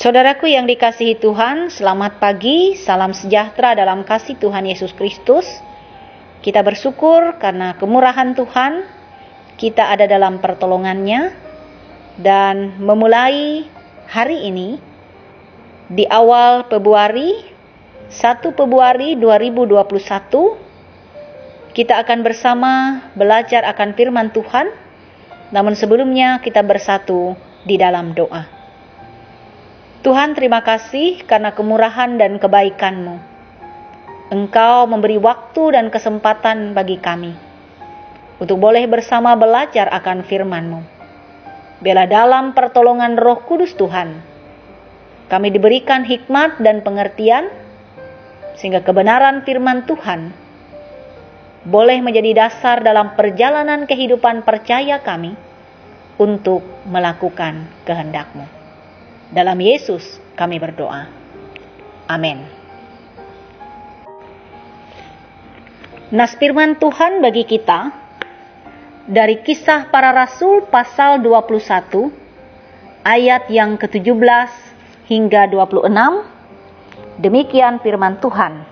Saudaraku yang dikasihi Tuhan, selamat pagi, salam sejahtera dalam kasih Tuhan Yesus Kristus. Kita bersyukur karena kemurahan Tuhan, kita ada dalam pertolongannya, dan memulai hari ini, di awal Februari, 1 Februari 2021, kita akan bersama belajar akan firman Tuhan, namun sebelumnya kita bersatu di dalam doa. Tuhan, terima kasih karena kemurahan dan kebaikan-Mu. Engkau memberi waktu dan kesempatan bagi kami untuk boleh bersama belajar akan firman-Mu. Biarlah dalam pertolongan Roh Kudus Tuhan, kami diberikan hikmat dan pengertian, sehingga kebenaran firman Tuhan boleh menjadi dasar dalam perjalanan kehidupan percaya kami untuk melakukan kehendak-Mu. Dalam Yesus kami berdoa. Amin. Nas firman Tuhan bagi kita dari Kisah Para Rasul pasal 21 ayat yang ke-17 hingga 26. Demikian firman Tuhan.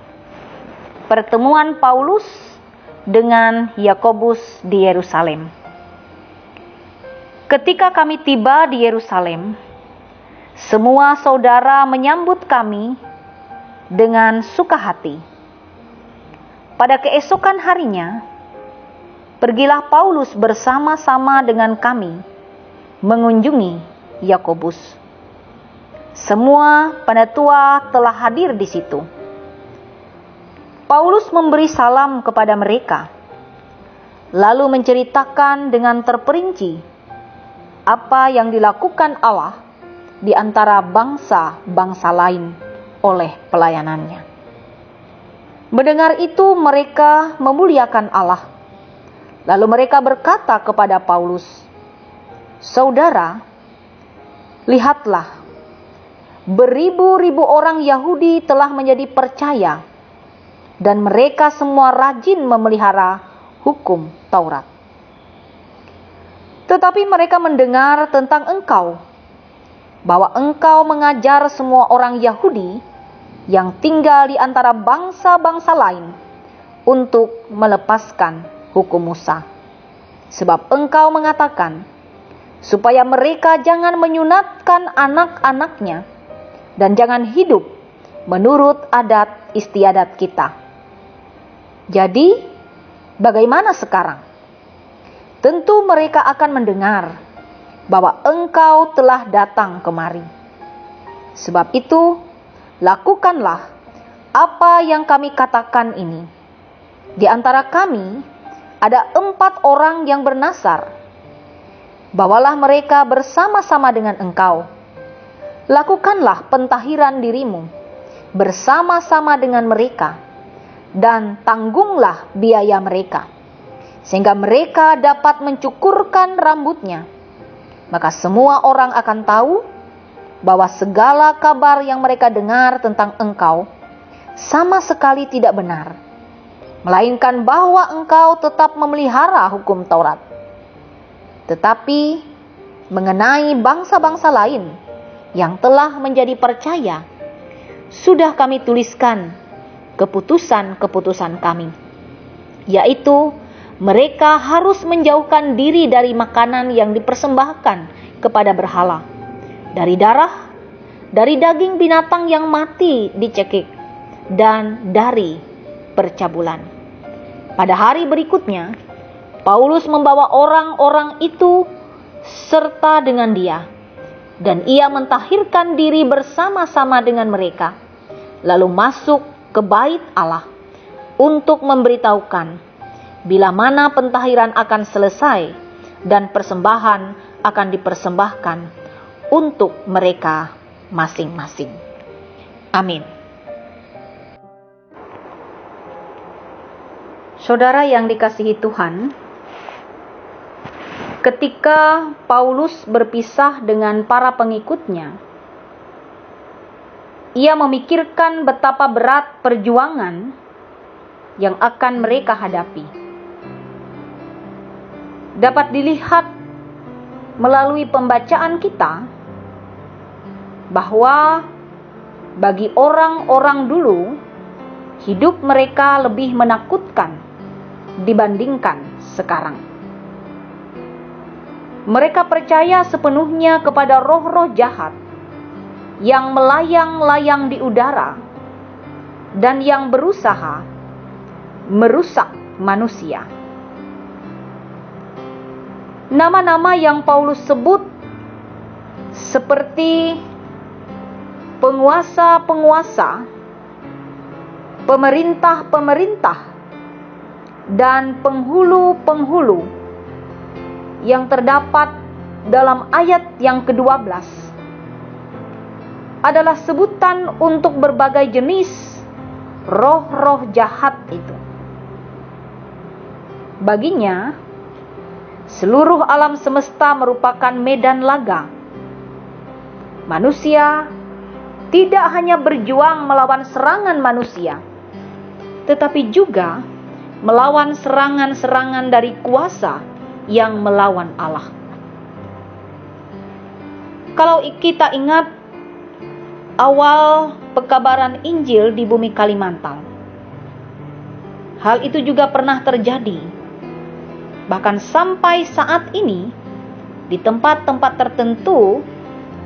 Pertemuan Paulus dengan Yakobus di Yerusalem. Ketika kami tiba di Yerusalem, semua saudara menyambut kami dengan suka hati. Pada keesokan harinya, pergilah Paulus bersama-sama dengan kami mengunjungi Yakobus. Semua penatua telah hadir di situ. Paulus memberi salam kepada mereka, lalu menceritakan dengan terperinci apa yang dilakukan Allah di antara bangsa-bangsa lain oleh pelayanannya. Mendengar itu mereka memuliakan Allah. Lalu mereka berkata kepada Paulus, "Saudara, lihatlah, beribu-ribu orang Yahudi telah menjadi percaya, dan mereka semua rajin memelihara hukum Taurat. Tetapi mereka mendengar tentang engkau, bahwa engkau mengajar semua orang Yahudi yang tinggal di antara bangsa-bangsa lain untuk melepaskan hukum Musa. Sebab engkau mengatakan supaya mereka jangan menyunatkan anak-anaknya dan jangan hidup menurut adat istiadat kita. Jadi, bagaimana sekarang? Tentu mereka akan mendengar bahwa engkau telah datang kemari. Sebab itu, lakukanlah apa yang kami katakan ini. Di antara kami ada 4 orang yang bernasar. Bawalah mereka bersama-sama dengan engkau. Lakukanlah pentahiran dirimu bersama-sama dengan mereka, dan tanggunglah biaya mereka, sehingga mereka dapat mencukurkan rambutnya. Maka semua orang akan tahu bahwa segala kabar yang mereka dengar tentang engkau sama sekali tidak benar, melainkan bahwa engkau tetap memelihara hukum Taurat. Tetapi mengenai bangsa-bangsa lain yang telah menjadi percaya, sudah kami tuliskan keputusan-keputusan kami, yaitu mereka harus menjauhkan diri dari makanan yang dipersembahkan kepada berhala, dari darah, dari daging binatang yang mati dicekik, dan dari percabulan. Pada hari berikutnya, Paulus membawa orang-orang itu serta dengan dia, dan ia mentahirkan diri bersama-sama dengan mereka, lalu masuk ke bait Allah untuk memberitahukan bila mana pentahiran akan selesai dan persembahan akan dipersembahkan untuk mereka masing-masing. Amin. Saudara yang dikasihi Tuhan, ketika Paulus berpisah dengan para pengikutnya, ia memikirkan betapa berat perjuangan yang akan mereka hadapi. Dapat dilihat melalui pembacaan kita bahwa bagi orang-orang dulu, hidup mereka lebih menakutkan dibandingkan sekarang. Mereka percaya sepenuhnya kepada roh-roh jahat yang melayang-layang di udara dan yang berusaha merusak manusia. Nama-nama yang Paulus sebut seperti penguasa-penguasa, pemerintah-pemerintah, dan penghulu-penghulu yang terdapat dalam ayat yang ke-12 adalah sebutan untuk berbagai jenis roh-roh jahat itu. Baginya, seluruh alam semesta merupakan medan laga. Manusia tidak hanya berjuang melawan serangan manusia, tetapi juga melawan serangan-serangan dari kuasa yang melawan Allah. Kalau kita ingat awal pekabaran Injil di bumi Kalimantan, hal itu juga pernah terjadi. Bahkan sampai saat ini, di tempat-tempat tertentu,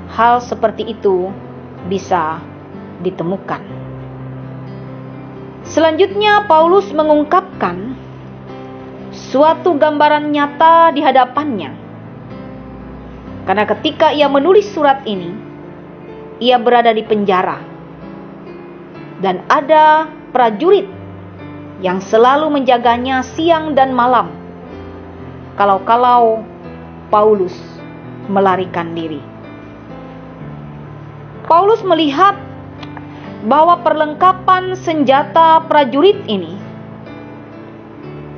hal seperti itu bisa ditemukan. Selanjutnya, Paulus mengungkapkan suatu gambaran nyata di hadapannya. Karena ketika ia menulis surat ini, ia berada di penjara. Dan ada prajurit yang selalu menjaganya siang dan malam, kalau-kalau Paulus melarikan diri. Paulus melihat bahwa perlengkapan senjata prajurit ini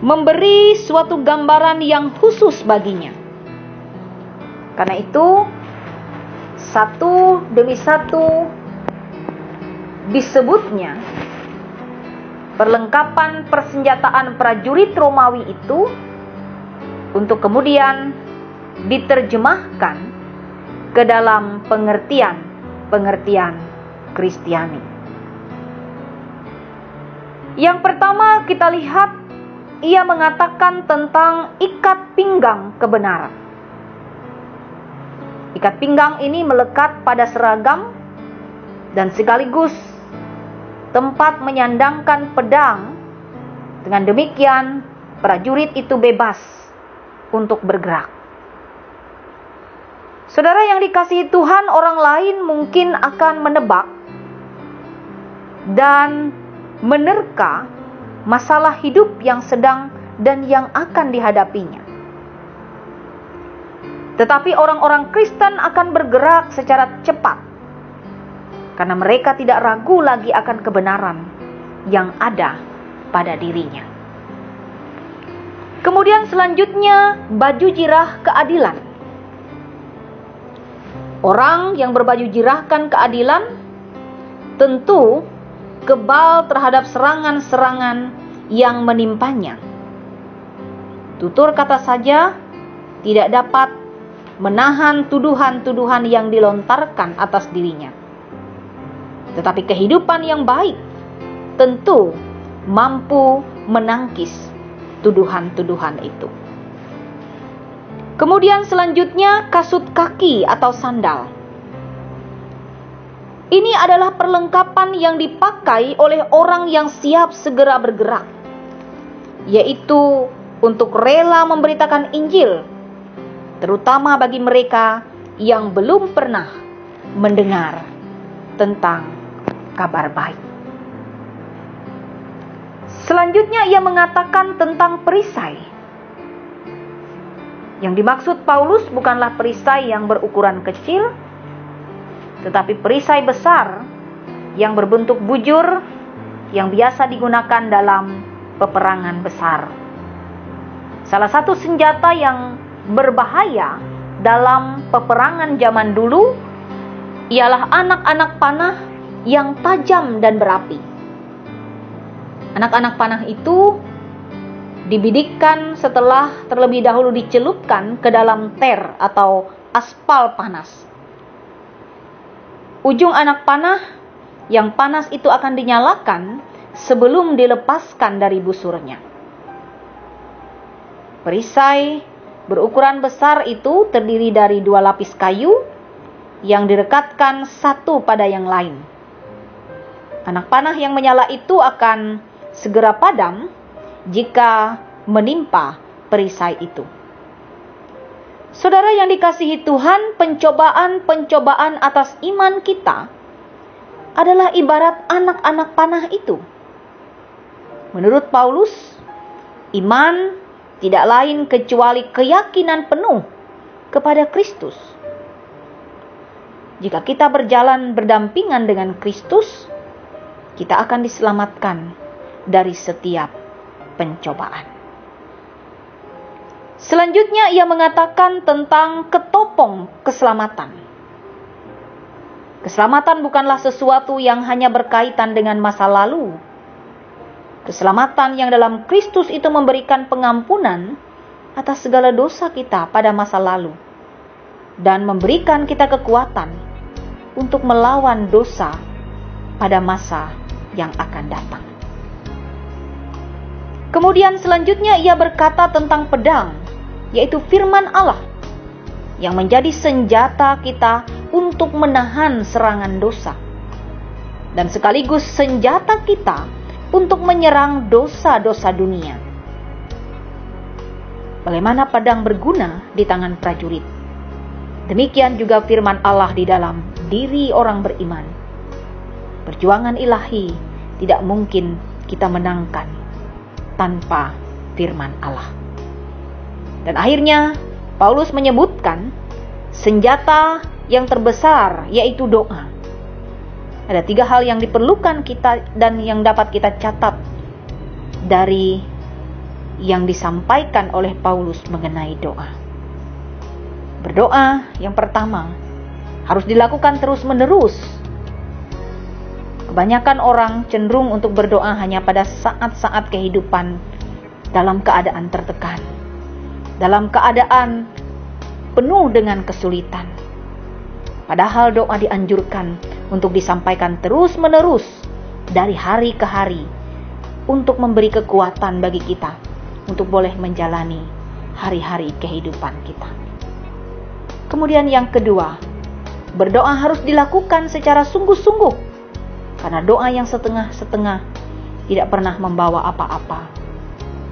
memberi suatu gambaran yang khusus baginya. Karena itu, satu demi satu disebutnya perlengkapan persenjataan prajurit Romawi itu untuk kemudian diterjemahkan ke dalam pengertian Kristiani. Yang pertama kita lihat, ia mengatakan tentang ikat pinggang kebenaran. Ikat pinggang ini melekat pada seragam dan sekaligus tempat menyandangkan pedang. Dengan demikian, prajurit itu bebas untuk bergerak. Saudara yang dikasihi Tuhan, orang lain mungkin akan menebak dan menerka masalah hidup yang sedang dan yang akan dihadapinya. Tetapi orang-orang Kristen akan bergerak secara cepat karena mereka tidak ragu lagi akan kebenaran yang ada pada dirinya. Kemudian selanjutnya, baju jirah keadilan. Orang yang berbaju jirahkan keadilan tentu kebal terhadap serangan-serangan yang menimpanya. Tutur kata saja tidak dapat menahan tuduhan-tuduhan yang dilontarkan atas dirinya. Tetapi kehidupan yang baik tentu mampu menangkis tuduhan-tuduhan itu. Kemudian selanjutnya, kasut kaki atau sandal. Ini adalah perlengkapan yang dipakai oleh orang yang siap segera bergerak, yaitu untuk rela memberitakan Injil, terutama bagi mereka yang belum pernah mendengar tentang kabar baik. Selanjutnya ia mengatakan tentang perisai. Yang dimaksud Paulus bukanlah perisai yang berukuran kecil, tetapi perisai besar yang berbentuk bujur yang biasa digunakan dalam peperangan besar. Salah satu senjata yang berbahaya dalam peperangan zaman dulu ialah anak-anak panah yang tajam dan berapi. Anak-anak panah itu dibidikkan setelah terlebih dahulu dicelupkan ke dalam ter atau aspal panas. Ujung anak panah yang panas itu akan dinyalakan sebelum dilepaskan dari busurnya. Perisai berukuran besar itu terdiri dari 2 lapis kayu yang direkatkan satu pada yang lain. Anak panah yang menyala itu akan segera padam jika menimpa perisai itu. Saudara yang dikasihi Tuhan, pencobaan-pencobaan atas iman kita adalah ibarat anak-anak panah itu. Menurut Paulus, iman tidak lain kecuali keyakinan penuh kepada Kristus. Jika kita berjalan berdampingan dengan Kristus, kita akan diselamatkan dari setiap pencobaan. Selanjutnya ia mengatakan tentang ketopong keselamatan. Keselamatan bukanlah sesuatu yang hanya berkaitan dengan masa lalu. Keselamatan yang dalam Kristus itu memberikan pengampunan atas segala dosa kita pada masa lalu dan memberikan kita kekuatan untuk melawan dosa pada masa yang akan datang. Kemudian selanjutnya ia berkata tentang pedang, yaitu firman Allah yang menjadi senjata kita untuk menahan serangan dosa dan sekaligus senjata kita untuk menyerang dosa-dosa dunia. Bagaimana pedang berguna di tangan prajurit, demikian juga firman Allah di dalam diri orang beriman. Perjuangan ilahi tidak mungkin kita menangkan tanpa firman Allah. Dan akhirnya Paulus menyebutkan senjata yang terbesar, yaitu doa. Ada 3 hal yang diperlukan kita dan yang dapat kita catat dari yang disampaikan oleh Paulus mengenai doa. Berdoa yang pertama harus dilakukan terus-menerus. Kebanyakan orang cenderung untuk berdoa hanya pada saat-saat kehidupan dalam keadaan tertekan, dalam keadaan penuh dengan kesulitan. Padahal doa dianjurkan untuk disampaikan terus-menerus dari hari ke hari untuk memberi kekuatan bagi kita untuk boleh menjalani hari-hari kehidupan kita. Kemudian yang kedua, berdoa harus dilakukan secara sungguh-sungguh, karena doa yang setengah-setengah tidak pernah membawa apa-apa.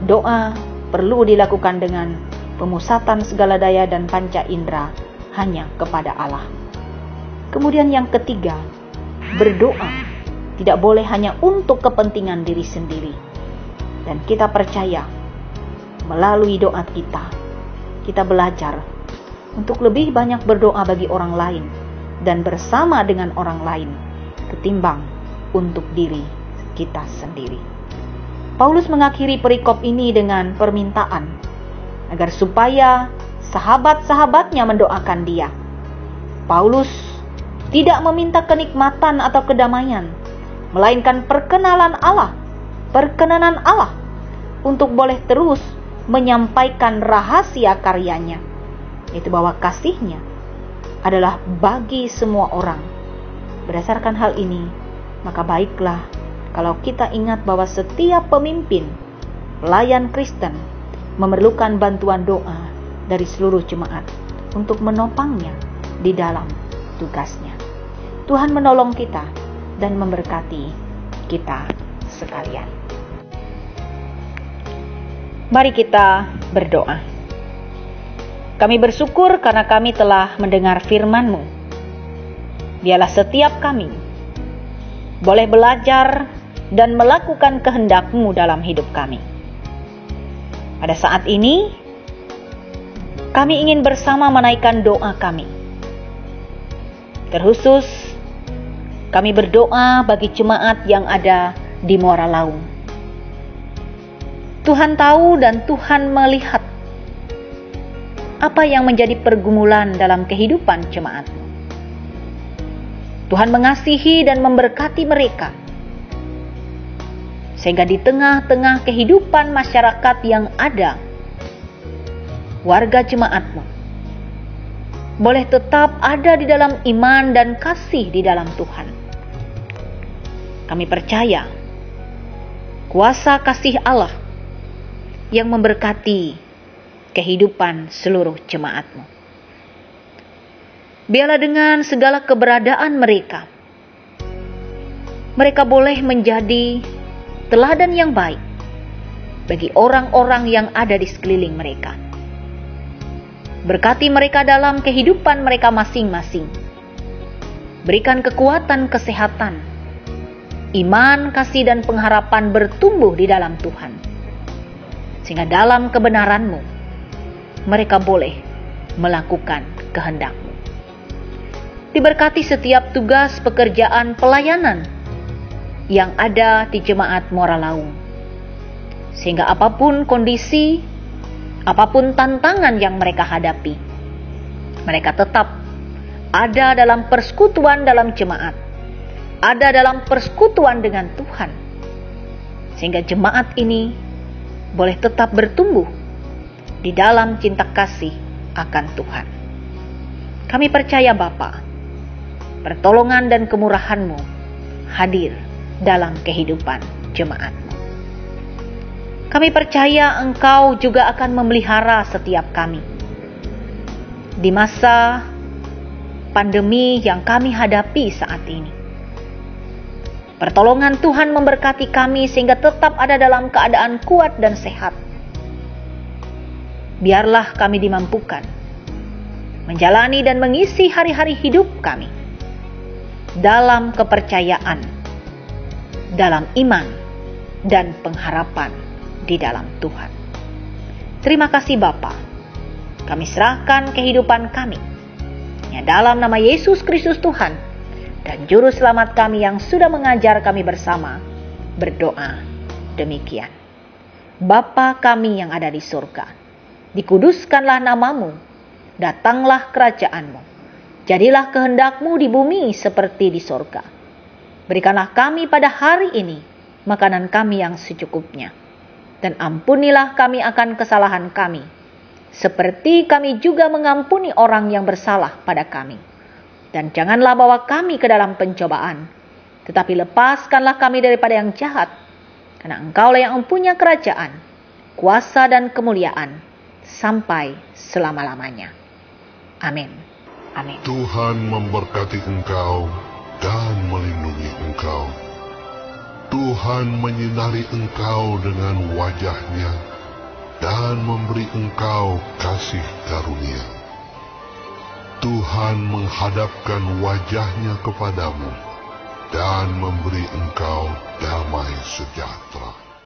Doa perlu dilakukan dengan pemusatan segala daya dan panca indera hanya kepada Allah. Kemudian yang ketiga, berdoa tidak boleh hanya untuk kepentingan diri sendiri. Dan kita percaya melalui doa kita belajar untuk lebih banyak berdoa bagi orang lain dan bersama dengan orang lain ketimbang untuk diri kita sendiri. Paulus mengakhiri perikop ini dengan permintaan agar supaya sahabat-sahabatnya mendoakan dia. Paulus tidak meminta kenikmatan atau kedamaian, melainkan perkenanan Allah untuk boleh terus menyampaikan rahasia karyanya, yaitu bahwa kasihnya adalah bagi semua orang. Berdasarkan hal ini, maka baiklah kalau kita ingat bahwa setiap pemimpin, pelayan Kristen memerlukan bantuan doa dari seluruh jemaat untuk menopangnya di dalam tugasnya. Tuhan menolong kita dan memberkati kita sekalian. Mari kita berdoa. Kami bersyukur karena kami telah mendengar firman-Mu. Biarlah setiap kami boleh belajar dan melakukan kehendak-Mu dalam hidup kami. Pada saat ini, kami ingin bersama menaikkan doa kami. Terkhusus, kami berdoa bagi jemaat yang ada di Muara Laum. Tuhan tahu dan Tuhan melihat apa yang menjadi pergumulan dalam kehidupan jemaat. Tuhan mengasihi dan memberkati mereka, sehingga di tengah-tengah kehidupan masyarakat yang ada, warga jemaat-Mu, boleh tetap ada di dalam iman dan kasih di dalam Tuhan. Kami percaya kuasa kasih Allah yang memberkati kehidupan seluruh jemaat-Mu. Biarlah dengan segala keberadaan mereka, mereka boleh menjadi teladan yang baik bagi orang-orang yang ada di sekeliling mereka. Berkati mereka dalam kehidupan mereka masing-masing. Berikan kekuatan kesehatan, iman, kasih, dan pengharapan bertumbuh di dalam Tuhan. Sehingga dalam kebenaran-Mu, mereka boleh melakukan kehendak-Mu. Diberkati setiap tugas pekerjaan pelayanan yang ada di Jemaat Muara Laung. Sehingga apapun kondisi, apapun tantangan yang mereka hadapi, mereka tetap ada dalam persekutuan dalam jemaat, ada dalam persekutuan dengan Tuhan. Sehingga jemaat ini boleh tetap bertumbuh di dalam cinta kasih akan Tuhan. Kami percaya Bapa, pertolongan dan kemurahan-Mu hadir dalam kehidupan jemaat-Mu. Kami percaya Engkau juga akan memelihara setiap kami di masa pandemi yang kami hadapi saat ini. Pertolongan Tuhan memberkati kami sehingga tetap ada dalam keadaan kuat dan sehat. Biarlah kami dimampukan menjalani dan mengisi hari-hari hidup kami dalam kepercayaan, dalam iman, dan pengharapan di dalam Tuhan. Terima kasih Bapa. Kami serahkan kehidupan kami ya dalam nama Yesus Kristus Tuhan dan Juru Selamat kami yang sudah mengajar kami bersama berdoa demikian. Bapa kami yang ada di surga, dikuduskanlah nama-Mu, datanglah kerajaan-Mu, jadilah kehendak-Mu di bumi seperti di surga. Berikanlah kami pada hari ini makanan kami yang secukupnya. Dan ampunilah kami akan kesalahan kami, seperti kami juga mengampuni orang yang bersalah pada kami. Dan janganlah bawa kami ke dalam pencobaan, tetapi lepaskanlah kami daripada yang jahat. Karena Engkaulah yang mempunyai kerajaan, kuasa dan kemuliaan, sampai selama-lamanya. Amin. Amin. Tuhan memberkati engkau dan melindungi engkau. Tuhan menyinari engkau dengan wajah-Nya dan memberi engkau kasih karunia. Tuhan menghadapkan wajah-Nya kepadamu dan memberi engkau damai sejahtera.